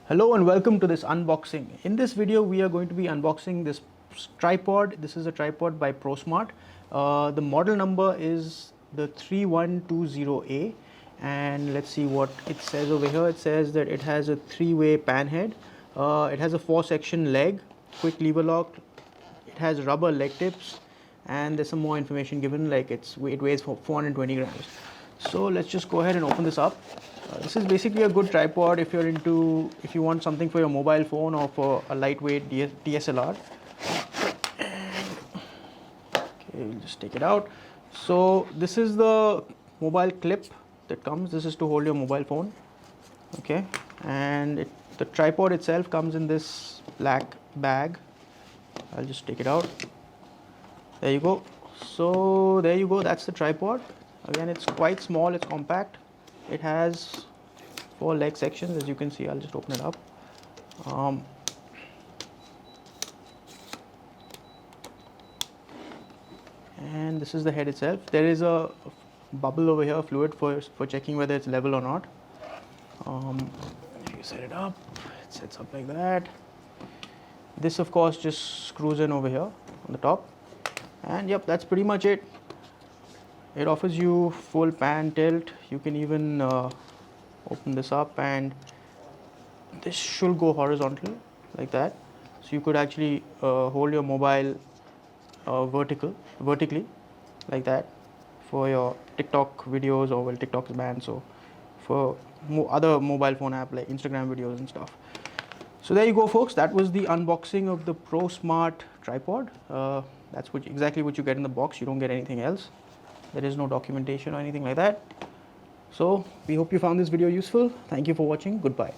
Hello and welcome to this unboxing. In this video we are going to be unboxing this tripod. This is a tripod by PROSmart. The model number is the 3120A, and let's see what it says over here. It says that it has a three-way pan head. It has a 4-section leg, quick lever lock. It has rubber leg tips, and there's some more information given, like it weighs 420 grams. So let's just go ahead and open this up. This is basically a good tripod if you want something for your mobile phone or for a lightweight DSLR. Okay, we'll just take it out. So this is the mobile clip that comes. This is to hold your mobile phone. Okay, and the tripod itself comes in this black bag. I'll just take it out. There you go. So there you go, that's the tripod. Again, it's quite small, it's compact. It has 4 leg sections, as you can see. I'll just open it up. And this is the head itself. There is a bubble over here, fluid for checking whether it's level or not. If you set it up, it sets up like that. This of course just screws in over here on the top, and yep, that's pretty much it. It offers you full pan tilt. You can even open this up, and this should go horizontal like that. So you could actually hold your mobile vertically like that for your TikTok videos, or well, TikTok is banned, so for other mobile phone app like Instagram videos and stuff. So there you go, folks. That was the unboxing of the PROSmart tripod. That's exactly what you get in the box. You don't get anything else. There is no documentation or anything like that. So we hope you found this video useful. Thank you for watching. Goodbye.